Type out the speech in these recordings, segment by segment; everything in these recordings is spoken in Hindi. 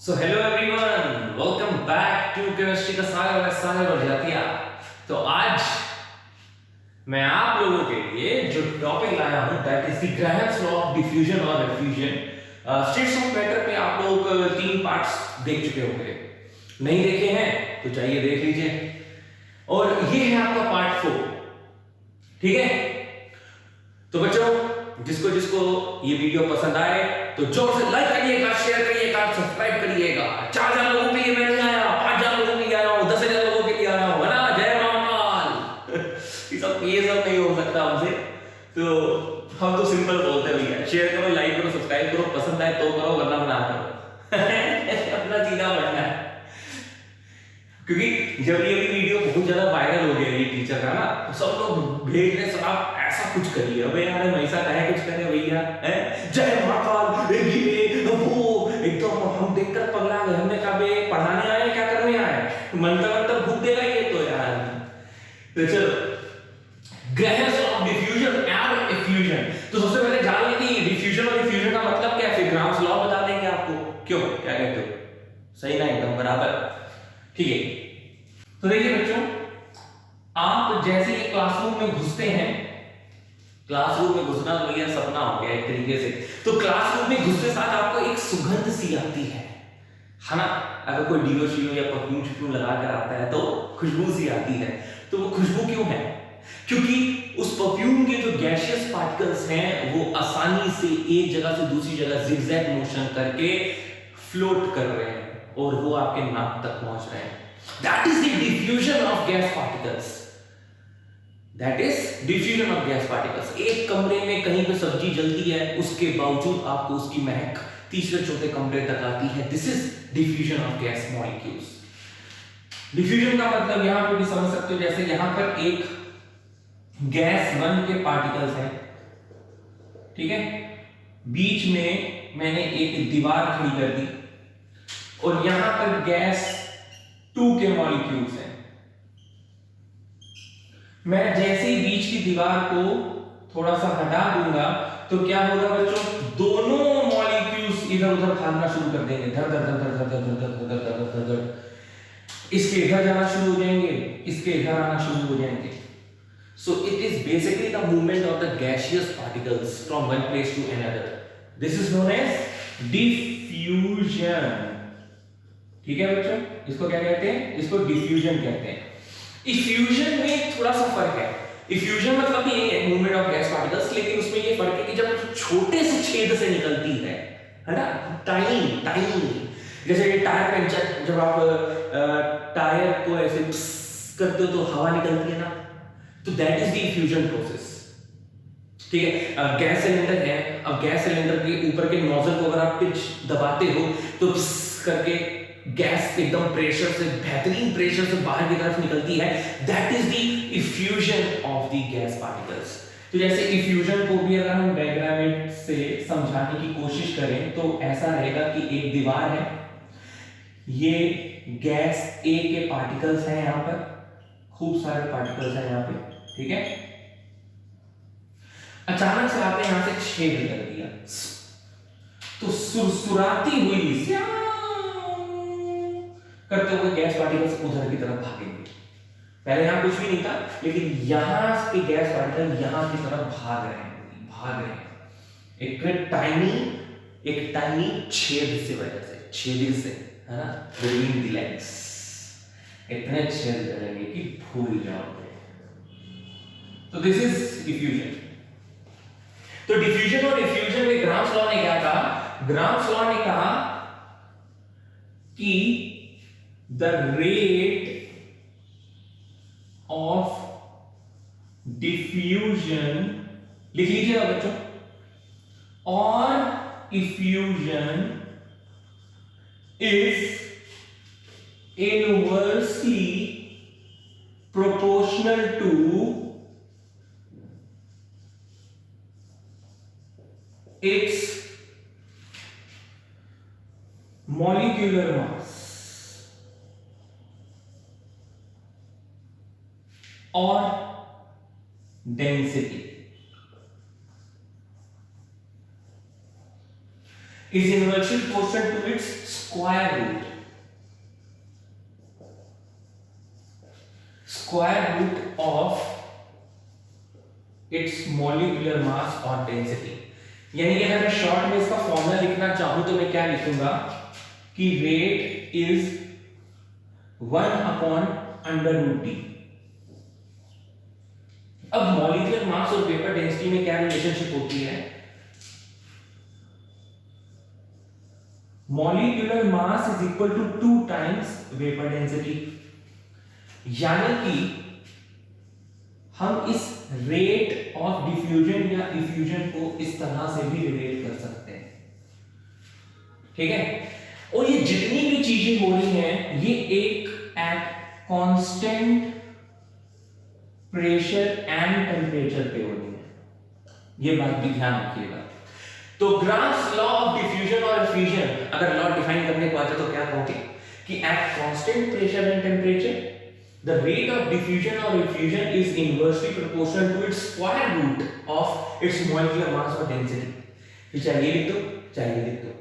So hello everyone, welcome back to chemistry का सागर और सागर और जातिया। तो आज मैं आप लोगों के लिए जो टॉपिक लाया हूं that is the Graham's law of diffusion और डिफ्यूजन। स्टेट्स ऑफ मैटर पे आप लोग 3 पार्ट्स देख चुके होंगे। नहीं देखे हैं तो चाहिए देख लीजिए। और ये है आपका पार्ट 4। ठीक है, तो बच्चों जिसको जिसको ये वीडियो पसंद आए तो जोर से लाइक करिएगा, शेयर करिएगा, सब्सक्राइब करिएगा। 4000 लोगों के लिए मैं नहीं आया, 5000 लोगों के लिए आया हूं, 10,000 लोगों के लिए आया हूं, है ना। जय महाकाल। ये सब नहीं हो सकता हमसे, तो हम तो सिंपल बोलते भैया, शेयर करो, लाइक करो, सब्सक्राइब करो, पसंद आए तो करो वरना ना करो। अपना सीधा बढ़ना है। क्योंकि जब ये वीडियो बहुत ज्यादा वायरल हो गया ये टीचर का ना, तो सब लोग भेज रहे सब आप ऐसा कुछ करिए। अबे यार हम ऐसा कहे कुछ करे भैया, जय महाकाल ये वो, एकदम हम देखकर पगला गए। हमने कहा बे पढ़ाने आए क्या करने आए, मंत्र मंत्र भूख देगा ये तो यार। तो चलो, Graham's law of diffusion and effusion. तो सबसे पहले जान लें कि डिफ्यूजन और इफ्यूजन का मतलब क्या है, फिर ग्राहम्स लॉ बता देंगे आपको। क्यों, क्या कहते हो, सही ना, एकदम बराबर। ठीक है, तो देखिए बच्चों, आप जैसे ही क्लासरूम में घुसते हैं, क्लासरूम में घुसना तो भैया सपना हो गया एक तरीके से। तो क्लासरूम में घुसते साथ आपको एक सुगंध सी आती है ना। अगर कोई डीओ शीओ या परफ्यूम लगा कर आता है तो खुशबू सी आती है। तो वो खुशबू क्यों है? क्योंकि उस परफ्यूम के जो गैसियस पार्टिकल्स हैं वो आसानी से एक जगह से दूसरी जगह जिगजैग मोशन करके फ्लोट कर रहे हैं और वो आपके नाक तक पहुंच रहे हैं। That is the diffusion of gas particles. That is diffusion of gas particles. एक कमरे में कहीं पे सब्जी जलती है, उसके बावजूद आपको उसकी महक तीसरे चौथे कमरे तक आती है। This is diffusion of gas molecules. Diffusion का मतलब यहां पे भी समझ सकते हो, जैसे यहां पर एक गैस 1 के पार्टिकल्स हैं, ठीक है, बीच में मैंने एक दीवार खड़ी कर दी और यहां पर गैस 2 के मॉलिक्यूल्स हैं। मैं जैसे ही बीच की दीवार को थोड़ा सा हटा दूंगा तो क्या होगा बच्चों, दोनों मॉलिक्यूल्स इधर उधर भागना शुरू कर देंगे, धर धर धर धर धर धर धर धर धर धर धर। इसके इधर जाना शुरू हो जाएंगे, इसके इधर आना शुरू हो जाएंगे। So it is basically the movement of the gaseous particles from one place to another. This is known as diffusion. ठीक है बच्चों, इसको क्या कहते हैं? इसको डिफ्यूजन कहते हैं। इफ्यूजन में थोड़ा सा फर्क है। इफ्यूजन मतलब भी यही है, मूवमेंट ऑफ गैस पार्टिकल्स, लेकिन उसमें ये फर्क है कि जब छोटे से छेद से निकलती है ना, टाइनी टाइनी। जैसे ये टायर पंचर, जब आप टायर को ऐसे करते हो तो हवा निकलती है ना, तो that is the effusion process. ठीक है, गैस सिलेंडर है, अब गैस सिलेंडर के ऊपर के नोजल को अगर आप पिच दबाते हो तो करके गैस एकदम प्रेशर से, बेहतरीन प्रेशर से बाहर की तरफ निकलती है। That is the effusion of the gas particles. तो जैसे इफ्यूजन को भी अगर हम डायग्राम से समझाने की कोशिश करें तो ऐसा रहेगा कि एक दीवार है, ये गैस ए के पार्टिकल्स हैं, यहां पर खूब सारे पार्टिकल्स हैं यहां पे, ठीक है। अचानक से आपने यहां से छेद कर दिया तो सुरसुराती हुई करते हुए गैस पार्टिकल्स उधर की तरफ भागेंगे। पहले यहां कुछ भी नहीं था, लेकिन यहां के गैस पार्टिकल यहां की तरफ भाग रहे हैं एक टाइनी छेद से वजह से, छेद से, है ना, बिटवीन द लेग्स इतने छेद करेंगे कि भूल जाओगे। तो दिस इज डिफ्यूजन। तो डिफ्यूजन और डिफ्यूजन में ग्राम्स लॉ ने क्या कहा? ग्राम्स लॉ ने कहा कि the rate of diffusion, लिख लीजिएगा बच्चों, और effusion is inversely proportional to its molecular mass और density. is inversely proportional to its square root. Square root of its molecular mass or density. यानी कि अगर मैं शॉर्ट में इसका फॉर्मूला लिखना चाहूं तो मैं क्या लिखूंगा कि रेट इज 1/√T। अब मॉलिक्यूलर मास और वेपर डेंसिटी में क्या रिलेशनशिप होती है? Molecular mass is equal to 2 times vapour density. यानी कि हम इस रेट ऑफ डिफ्यूजन या इफ्यूजन को इस तरह से भी रिलेट कर सकते हैं, ठीक है। और ये जितनी भी चीजें हो रही हैं ये एक at constant pressure and temperature पे हो रही है, ये बात भी ध्यान रखिएगा। तो ग्राम्स लॉ ऑफ डिफ्यूजन और इफ्यूजन अगर लॉ डिफाइन करने को आ जाए तो क्या कहोगे कि at constant pressure and temperature the rate of diffusion or effusion is inversely proportional to its square root of its molecular mass or density। ये चाहिए लिख दो, चाहिए लिख दो,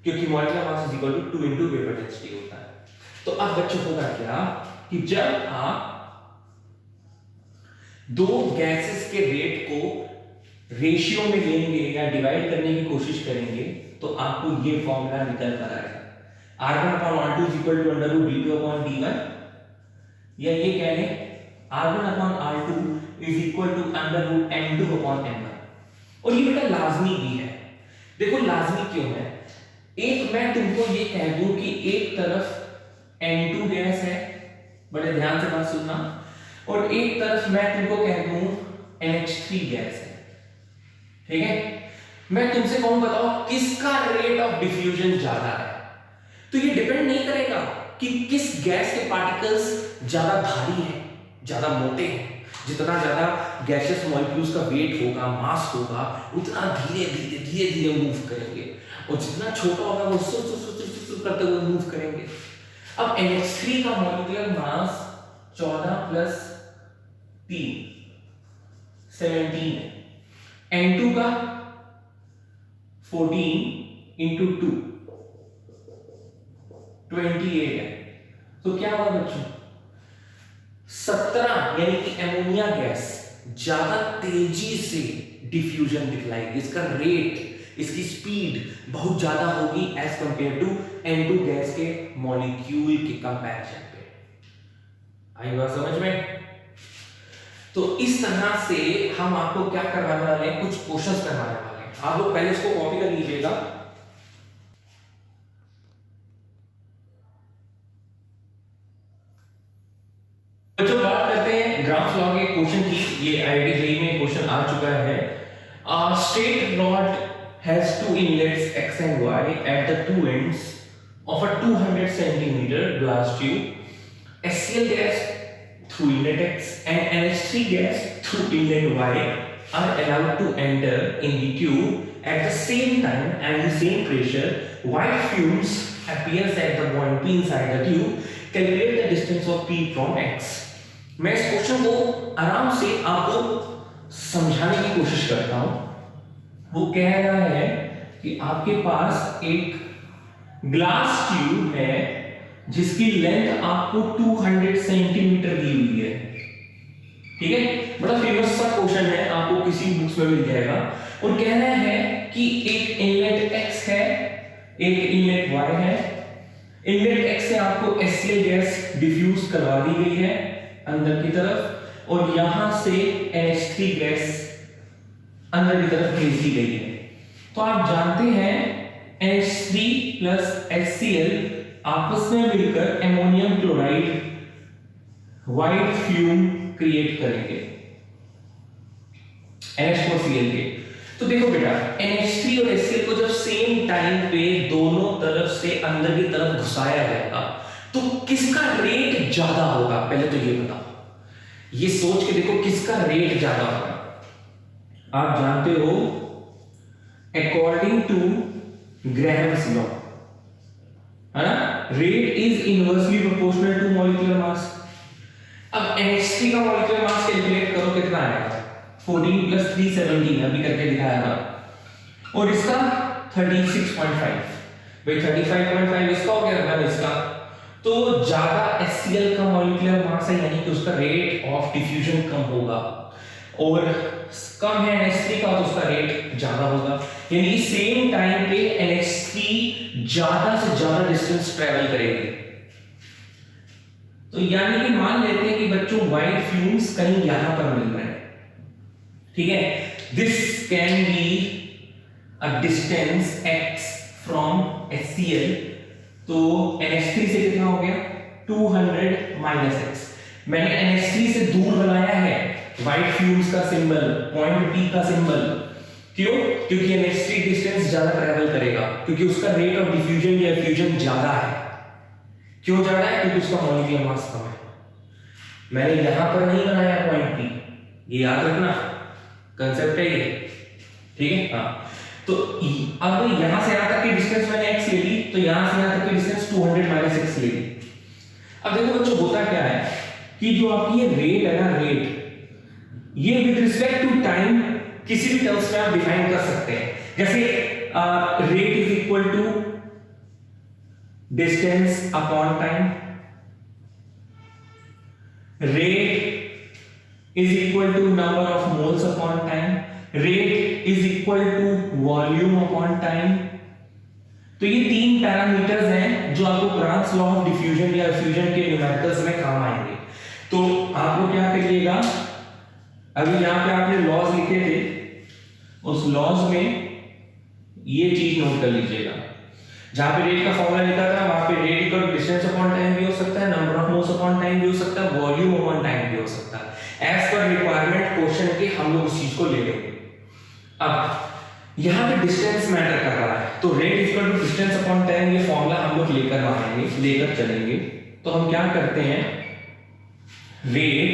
क्योंकि molecular mass is equal to 2 into vapor density होता है। तो अब बच्चों होगा क्या कि जब आप दो गैसेस के रेट को रेशियो में लेंगे या डिवाइड करने की कोशिश करेंगे तो आपको ये फॉर्मूला निकल कर आएगा। R1/R2 is equal to √d2/d1, या ये कह लें R1/R2 is equal to √n2/n1। और ये बेटा लाजमी भी है। देखो लाजमी क्यों है? एक मैं तुमको ये कह दूं कि एक तरफ N2 गैस है, बड़े ध्यान से बात सुनना, और एक तरफ मैं तुमको कह दूं NH3 गैस है, ठीक है। मैं तुमसे कहूं बताओ किसका रेट ऑफ डिफ्यूजन ज्यादा है, तो ये डिपेंड नहीं करेगा कि किस गैस के पार्टिकल्स ज्यादा भारी हैं, ज्यादा मोटे हैं। जितना ज्यादा गैसियस मॉलिक्यूल्स का वेट होगा, मास होगा, उतना धीरे धीरे धीरे धीरे मूव करेंगे, और जितना छोटा होगा वो सु करते हुए मूव करेंगे। अब NH3 का मॉलिक्यूलर मास 14 + 3 17 है, N2 का 14 × 2 28 है। तो क्या होगा बच्चों? 17 यानी कि एमोनिया गैस ज्यादा तेजी से डिफ्यूजन दिखलाएगी, इसका रेट, इसकी स्पीड बहुत ज्यादा होगी as compare to N2 gas के मॉलिक्यूल के कंपैरिजन पे। आई बात समझ में? तो इस तरह से हम आपको क्या करवाने वाले हैं, कुछ क्वेश्चंस करवाने वाले हैं। आप लोग पहले इसको कॉपी कर लीजिएगा। तो जो बात करते हैं ग्राम्स लॉ के क्वेश्चन की, ये आईआईटी जेईई में क्वेश्चन आ चुका है। Straight rod has two inlets x and y at the two ends of a 200 centimeter glass tube. HCl gas through inlet X and NH3 gas through inlet Y are allowed to enter in the tube at the same time and the same pressure. White fumes appears at the point P inside the tube. Calculate the distance of P from X. मैं इस क्वेश्चन को आराम से आपको समझाने की कोशिश करता हूं। वो कह रहा है कि आपके पास एक ग्लास ट्यूब है जिसकी लेंथ आपको 200 सेंटीमीटर दी हुई है, ठीक है। बड़ा फेमस सा क्वेश्चन है, आपको किसी बुक्स में मिल जाएगा। और कह रहा है कि एक इनलेट X है, एक इनलेट Y है। इनलेट X से आपको HCl गैस डिफ्यूज करवा दी गई है अंदर की तरफ, और यहां से NH3 गैस अंदर की तरफ भेज दी गई है। तो आप जानते हैं NH3 + HCl आपस में मिलकर ammonium chloride white fume create करेंगे NH4Cl के। तो देखो बेटा NH3 और HCl को जब सेम टाइम पे दोनों तरफ से अंदर की तरफ घुसाया जाएगा तो किसका रेट ज्यादा होगा, पहले तो ये बताओ। ये सोच के देखो किसका रेट ज्यादा होगा। आप जानते हो अकॉर्डिंग टू ग्राहम्स लॉ, है ना, rate is inversely proportional to molecular mass. अब NH3 का मॉलिक्यूलर मास कैलकुलेट करो, कितना आएगा? 14 + 3 17, अभी करके दिखाया था। और इसका 36.5। भाई 35.5 इसका हो गया, 1 इसका। तो ज्यादा HCl का मॉलिक्यूलर मास है, यानी कि उसका रेट ऑफ डिफ्यूजन कम होगा, और कम है NH3 का तो उसका रेट ज्यादा होगा। यानी सेम टाइम पे NH3 ज्यादा से ज्यादा डिस्टेंस ट्रेवल करेगी। तो यानी कि मान लेते हैं कि बच्चों व्हाइट फ्यूम्स कहीं यहां पर मिल रहे हैं, ठीक है। This can be a distance x from HCl। तो NH3 से कितना हो गया 200 माइनस x। मैंने NH3 से दूर बनाया है व्हाइट फ्यूम्स का सिंबल, पॉइंट P का सिंबल। क्यों? क्योंकि NH3 डिस्टेंस ज्यादा ट्रैवल करेगा, क्योंकि उसका रेट ऑफ डिफ्यूजन या फ्यूजन ज्यादा है। क्यों ज्यादा है? क्योंकि उसका मॉलिक्यूलर मास कम है। मैंने यहां पर नहीं बनाया पॉइंट P, ये याद रखना, कंसेप्ट है ये, ठीक है। हाँ, तो अब यहां से यहां तक की डिस्टेंस मैंने x ले ली, तो यहां से यहां तक की डिस्टेंस 200 माइनस x ले ली। अब देखो बच्चों होता क्या है कि जो आपकी ये रेट है ना, रेट ये विद रिस्पेक्ट टू टाइम किसी भी टर्म्स में आप डिफाइन कर सकते हैं। जैसे rate is equal to distance upon time, rate is equal to number of moles upon time, rate is equal to volume upon time. तो ये 3 पैरामीटर्स हैं जो आपको क्रॉस लॉ ऑफ डिफ्यूजन या फ्यूजन के न्यूमेरिकल्स में काम आएंगे। तो आपको क्या करिएगा, अभी यहां पे आपने लॉज लिखे थे, उस लॉज में ये चीज नोट कर लीजिएगा। जहां पे रेट का फॉर्मूला लिखा था वहां पे rate equal distance upon time भी हो सकता है, number of moles upon time भी हो सकता है, वॉल्यूम अपॉन टाइम भी हो सकता है। एज पर रिक्वायरमेंट क्वेश्चन के हम लोग उस चीज को ले लेंगे। अब यहां पे डिस्टेंस मैटर कर रहा है, तो rate equal to distance upon time ये फॉर्मूला हम लोग लेकर चलेंगे। तो हम क्या करते हैं, rate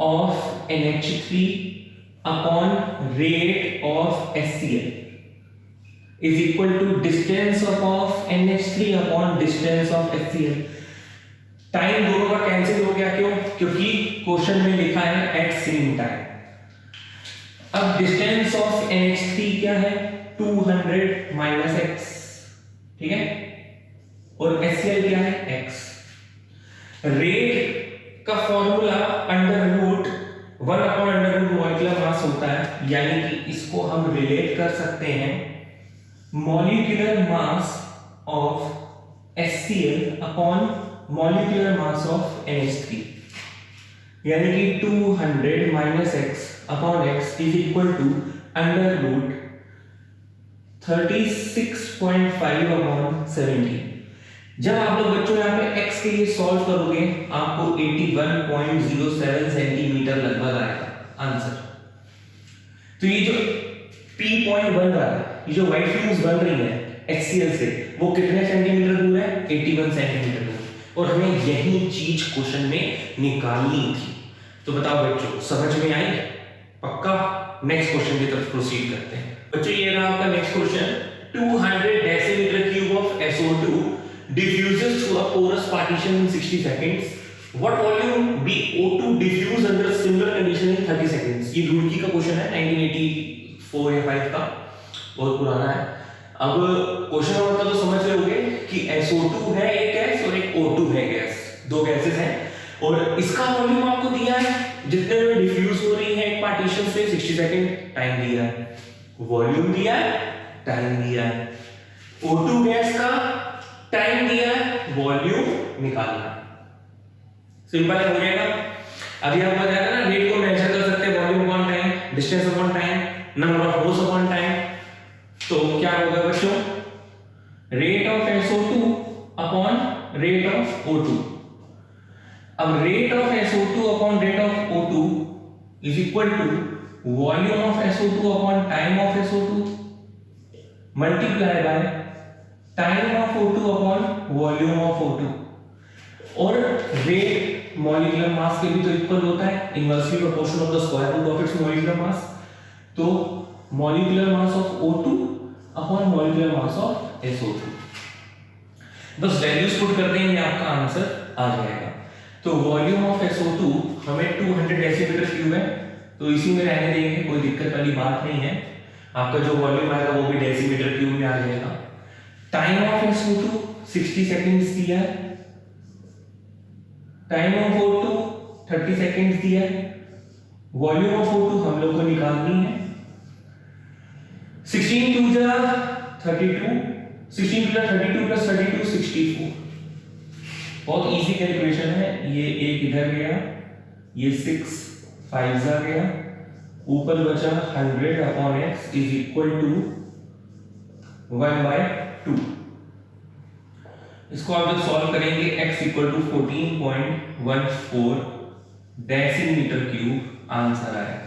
of NH3 upon rate of HCl is equal to distance of NH3 upon distance of HCl। Time दोनों का कैंसिल हो गया, क्यों? क्योंकि क्वेश्चन में लिखा है एट सेम टाइम। अब डिस्टेंस ऑफ NH3 क्या है 200 माइनस x, ठीक है, और HCl क्या है x। रेट का formula under root 1 upon under root molecular mass होता है, यानी कि इसको हम रिलेट कर सकते हैं molecular mass of HCl upon molecular mass of NH3, यानी कि 200 minus x upon x is equal to under root 36.5 upon 70। जब आप लोग बच्चों यहाँ पे x के लिए सॉल्व करोगे आपको 81.07 सेंटीमीटर लगभग आएगा आंसर। तो ये जो P पॉइंट बन रहा है, ये जो व्हाइट फ्यूम्स बन रही है HCl से, वो कितने सेंटीमीटर दूर है 81 सेंटीमीटर दूर, और हमें यही चीज क्वेश्चन में निकालनी थी। तो बताओ बच्चों समझ में आई? पक्का? नेक्स्ट क्वेश्चन की तरफ प्रोसीड करते हैं। बच्चों ये रहा आपका next question. 200 decimetre cube of SO2 diffuses through a porous partition in 60 seconds. What volume be O2 diffuse under similar condition in 30 seconds? ये रुड़की का क्वेश्चन है 1984 या 5 का, बहुत पुराना है। अब क्वेश्चन का मतलब तो समझ रहे होंगे कि SO2 है एक गैस और एक O2 है गैस, दो गैसेस हैं, और इसका वॉल्यूम आपको दिया है जितने में डिफ्यूज हो रही है एक पार्टीशन से 60 सेकंड टाइम दिया है, वॉल्यूम दिया है, टाइम दिया है। O2 गैस का टाइम दिया है, वॉल्यूम निकालना। सिंपल है, हो जाएगा। अभी आपको बताया ना रेट को मेजर कर सकते हैं volume upon time, distance upon time, number of moles upon time. तो क्या होगा बच्चों, rate of SO2 upon rate of O2। अब rate of SO2 upon rate of O2 is equal to volume of SO2 upon time of SO2 multiply by time of O2 upon volume of O2। और रेट मॉलिक्यूलर मास के भी तो इक्वल होता है, inversely proportional of the square root of its molecular mass. तो molecular mass of O2 upon molecular mass of SO2, बस वैल्यूज पुट कर देंगे आपका आंसर आ जाएगा। तो वॉल्यूम ऑफ SO2 हमें 200 डेसीमीटर क्यूब है, तो इसी में रहने देंगे, कोई दिक्कत वाली बात नहीं है। आपका जो वॉल्यूम आएगा वो भी डेसीमीटर क्यूब में आ जाएगा। टाइम ऑफ SO2 60 सेकंड्स दिया है, टाइम ऑफ O2 30 सेकंड्स दिया है, वॉल्यूम ऑफ O2 हम लोग को निकालनी है। 16 2 जा 32, 16 2 जा 32 प्लस 32 64। बहुत इजी कैलकुलेशन है। ये एक इधर गया, ये 6 5 जा गया, ऊपर बचा 100 upon x is equal to 1/2। इसको आप जब सॉल्व करेंगे x equal to 14.14 decimetre cube answer आएगा।